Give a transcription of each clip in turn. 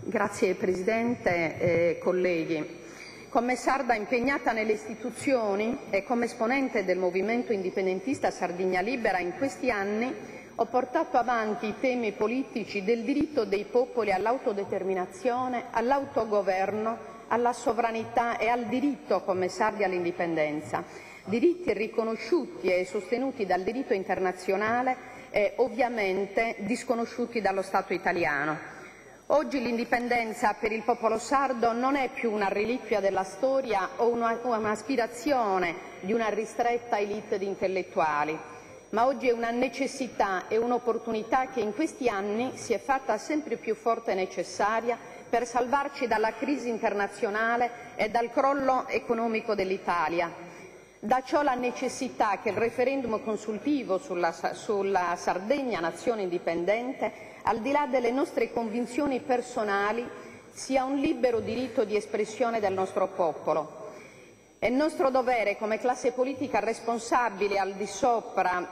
Grazie Presidente, colleghi. Come sarda impegnata nelle istituzioni e come esponente del movimento indipendentista Sardegna Libera in questi anni ho portato avanti i temi politici del diritto dei popoli all'autodeterminazione, all'autogoverno, alla sovranità e al diritto come sardi all'indipendenza, diritti riconosciuti e sostenuti dal diritto internazionale e ovviamente disconosciuti dallo Stato italiano. Oggi l'indipendenza per il popolo sardo non è più una reliquia della storia o un'aspirazione di una ristretta elite di intellettuali, ma oggi è una necessità e un'opportunità che in questi anni si è fatta sempre più forte e necessaria per salvarci dalla crisi internazionale e dal crollo economico dell'Italia. Da ciò la necessità che il referendum consultivo sulla Sardegna nazione indipendente, al di là delle nostre convinzioni personali, sia un libero diritto di espressione del nostro popolo. È nostro dovere come classe politica responsabile al di sopra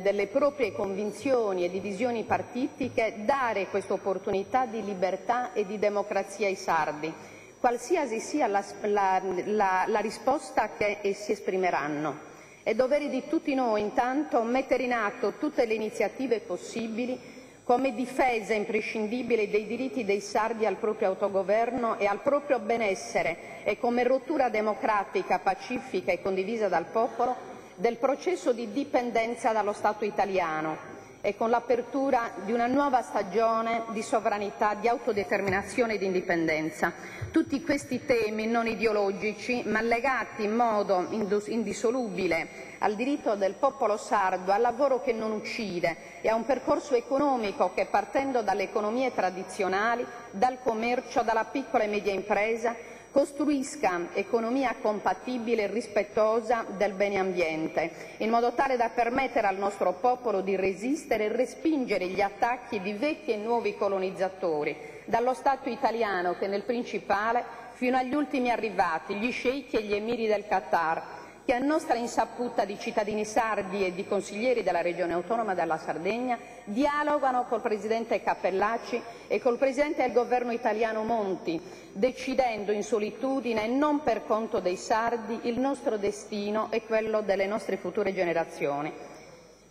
delle proprie convinzioni e divisioni partitiche dare questa opportunità di libertà e di democrazia ai sardi, qualsiasi sia la risposta che essi esprimeranno. È dovere di tutti noi intanto mettere in atto tutte le iniziative possibili come difesa imprescindibile dei diritti dei sardi al proprio autogoverno e al proprio benessere e come rottura democratica, pacifica e condivisa dal popolo del processo di dipendenza dallo Stato italiano e con l'apertura di una nuova stagione di sovranità, di autodeterminazione e di indipendenza. Tutti questi temi non ideologici, ma legati in modo indissolubile al diritto del popolo sardo, al lavoro che non uccide e a un percorso economico che, partendo dalle economie tradizionali, dal commercio, dalla piccola e media impresa, costruisca economia compatibile e rispettosa del bene ambiente, in modo tale da permettere al nostro popolo di resistere e respingere gli attacchi di vecchi e nuovi colonizzatori, dallo Stato italiano che nel Principale fino agli ultimi arrivati, gli sceicchi e gli emiri del Qatar, che a nostra insaputa di cittadini sardi e di consiglieri della Regione Autonoma della Sardegna dialogano col Presidente Cappellacci e col Presidente del Governo italiano Monti, decidendo in solitudine e non per conto dei sardi il nostro destino e quello delle nostre future generazioni.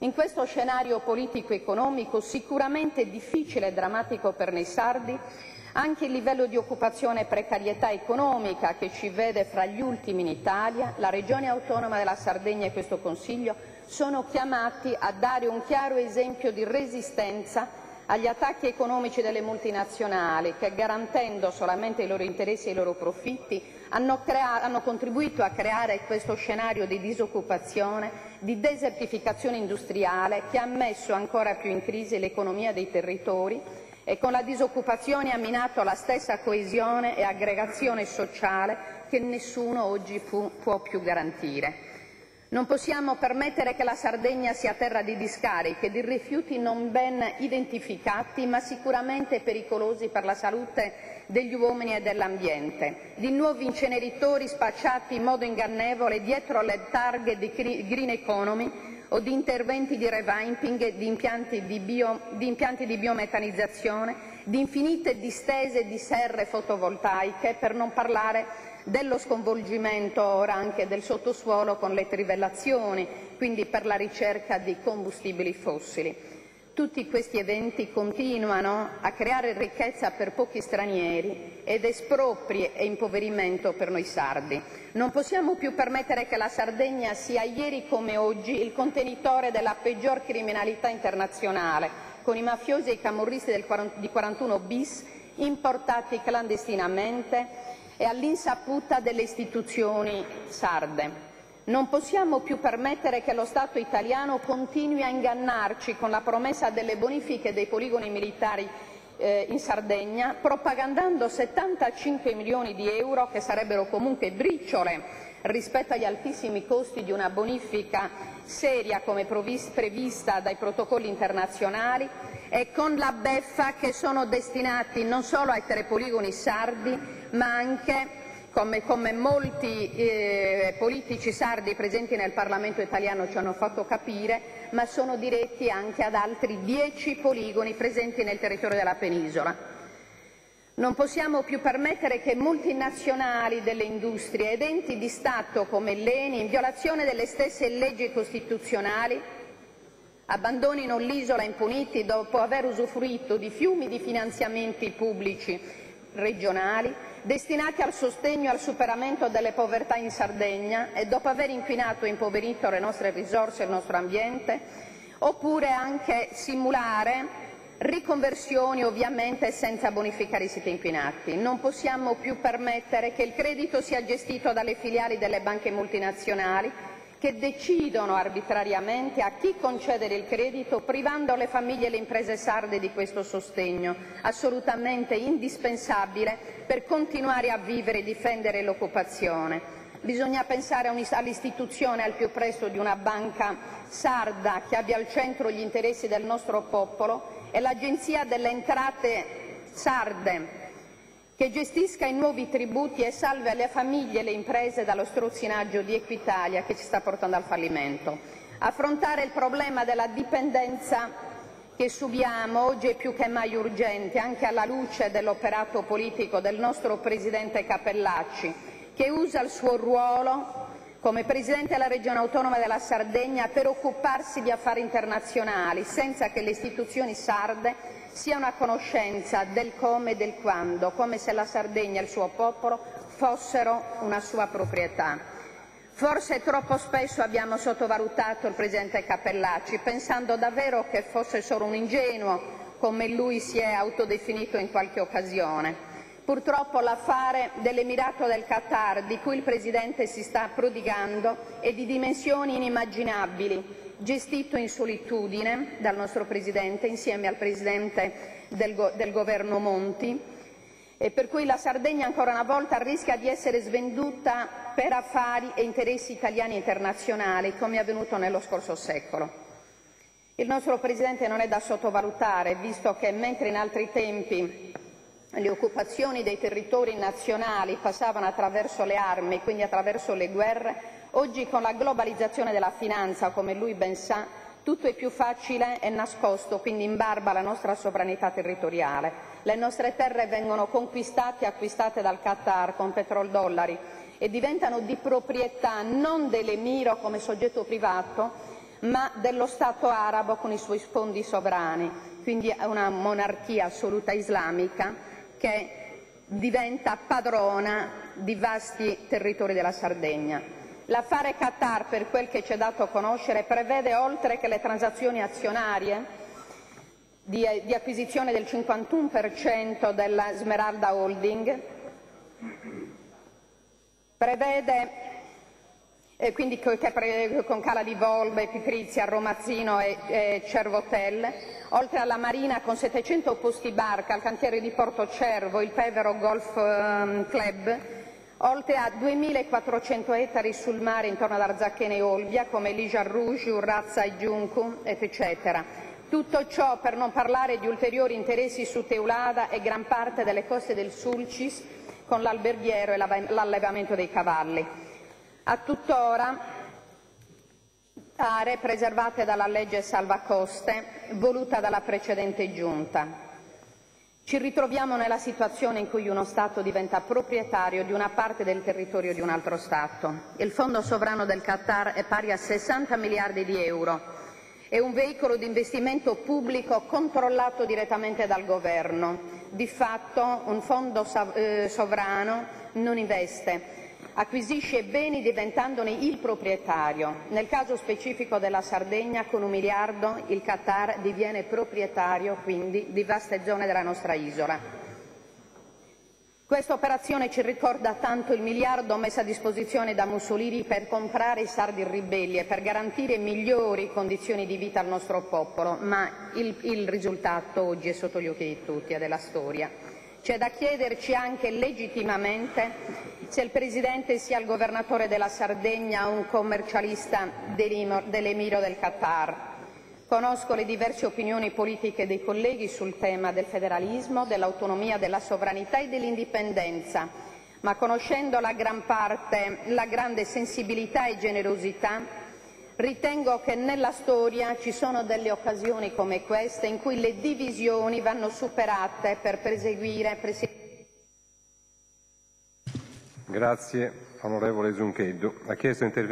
In questo scenario politico-economico sicuramente difficile e drammatico per noi sardi, anche il livello di occupazione e precarietà economica che ci vede fra gli ultimi in Italia, la Regione Autonoma della Sardegna e questo Consiglio sono chiamati a dare un chiaro esempio di resistenza agli attacchi economici delle multinazionali che, garantendo solamente i loro interessi e i loro profitti, hanno contribuito a creare questo scenario di disoccupazione, di desertificazione industriale che ha messo ancora più in crisi l'economia dei territori e con la disoccupazione ha minato la stessa coesione e aggregazione sociale che nessuno oggi può più garantire. Non possiamo permettere che la Sardegna sia terra di discariche, di rifiuti non ben identificati ma sicuramente pericolosi per la salute degli uomini e dell'ambiente, di nuovi inceneritori spacciati in modo ingannevole dietro le targhe di green economy o di interventi di revamping, di impianti di biometanizzazione, di infinite distese di serre fotovoltaiche, per non parlare dello sconvolgimento ora anche del sottosuolo con le trivellazioni, quindi per la ricerca di combustibili fossili. Tutti questi eventi continuano a creare ricchezza per pochi stranieri ed espropri e impoverimento per noi sardi. Non possiamo più permettere che la Sardegna sia ieri come oggi il contenitore della peggior criminalità internazionale, con i mafiosi e i camorristi di 41 bis importati clandestinamente e all'insaputa delle istituzioni sarde. Non possiamo più permettere che lo Stato italiano continui a ingannarci con la promessa delle bonifiche dei poligoni militari in Sardegna, propagandando 75 milioni di euro, che sarebbero comunque briciole rispetto agli altissimi costi di una bonifica seria come prevista dai protocolli internazionali, e con la beffa che sono destinati non solo a essere poligoni sardi, ma anche, come molti politici sardi presenti nel Parlamento italiano ci hanno fatto capire, ma sono diretti anche ad altri 10 poligoni presenti nel territorio della penisola. Non possiamo più permettere che multinazionali delle industrie ed enti di Stato come l'ENI, in violazione delle stesse leggi costituzionali, abbandonino l'isola impuniti dopo aver usufruito di fiumi di finanziamenti pubblici regionali destinati al sostegno e al superamento delle povertà in Sardegna e dopo aver inquinato e impoverito le nostre risorse e il nostro ambiente, oppure anche simulare riconversioni ovviamente senza bonificare i siti inquinati. Non possiamo più permettere che il credito sia gestito dalle filiali delle banche multinazionali che decidono arbitrariamente a chi concedere il credito, privando le famiglie e le imprese sarde di questo sostegno, assolutamente indispensabile per continuare a vivere e difendere l'occupazione. Bisogna pensare all'istituzione al più presto di una banca sarda che abbia al centro gli interessi del nostro popolo e l'Agenzia delle Entrate sarde che gestisca i nuovi tributi e salve le famiglie e le imprese dallo strozzinaggio di Equitalia che ci sta portando al fallimento. Affrontare il problema della dipendenza che subiamo oggi è più che mai urgente, anche alla luce dell'operato politico del nostro Presidente Cappellacci, che usa il suo ruolo come Presidente della Regione Autonoma della Sardegna per occuparsi di affari internazionali, senza che le istituzioni sarde siano a conoscenza del come e del quando, come se la Sardegna e il suo popolo fossero una sua proprietà. Forse troppo spesso abbiamo sottovalutato il Presidente Cappellacci, pensando davvero che fosse solo un ingenuo, come lui si è autodefinito in qualche occasione. Purtroppo l'affare dell'Emirato del Qatar, di cui il Presidente si sta prodigando, è di dimensioni inimmaginabili, gestito in solitudine dal nostro Presidente insieme al Presidente del Governo Monti, e per cui la Sardegna ancora una volta rischia di essere svenduta per affari e interessi italiani e internazionali, come è avvenuto nello scorso secolo. Il nostro Presidente non è da sottovalutare, visto che mentre in altri tempi le occupazioni dei territori nazionali passavano attraverso le armi, quindi attraverso le guerre, oggi con la globalizzazione della finanza, come lui ben sa, tutto è più facile e nascosto, quindi in barba alla nostra sovranità territoriale. Le nostre terre vengono conquistate e acquistate dal Qatar con petrodollari e diventano di proprietà non dell'Emiro come soggetto privato, ma dello Stato arabo con i suoi fondi sovrani, quindi è una monarchia assoluta islamica che diventa padrona di vasti territori della Sardegna. L'affare Qatar, per quel che ci è dato conoscere, prevede, oltre che le transazioni azionarie di acquisizione del 51% della Smeralda Holding, prevede quindi con Cala di Volve, Piprizia, Romazzino e Cervotel, oltre alla Marina con 700 posti barca, al cantiere di Porto Cervo, il Pevero Golf Club, oltre a 2.400 ettari sul mare intorno ad Arzacchene e Olbia, come Ligia Rouge, Urrazza e Giuncu, eccetera. Tutto ciò per non parlare di ulteriori interessi su Teulada e gran parte delle coste del Sulcis, con l'alberghiero e l'allevamento dei cavalli. A tuttora aree preservate dalla legge salvacoste voluta dalla precedente giunta. Ci ritroviamo nella situazione in cui uno Stato diventa proprietario di una parte del territorio di un altro Stato. Il fondo sovrano del Qatar è pari a 60 miliardi di euro. È un veicolo di investimento pubblico controllato direttamente dal governo. Di fatto un fondo sovrano non investe, acquisisce beni diventandone il proprietario. Nel caso specifico della Sardegna, con 1 miliardo il Qatar diviene proprietario quindi di vaste zone della nostra isola. Questa operazione ci ricorda tanto il miliardo messo a disposizione da Mussolini per comprare i sardi ribelli e per garantire migliori condizioni di vita al nostro popolo, ma il risultato oggi è sotto gli occhi di tutti, è della storia. C'è da chiederci anche legittimamente se il Presidente sia il governatore della Sardegna o un commercialista dell'Emiro del Qatar. Conosco le diverse opinioni politiche dei colleghi sul tema del federalismo, dell'autonomia, della sovranità e dell'indipendenza, ma conoscendo la grande sensibilità e generosità, ritengo che nella storia ci sono delle occasioni come queste in cui le divisioni vanno superate per perseguire Grazie, onorevole Zuncheddu. Ha chiesto intervento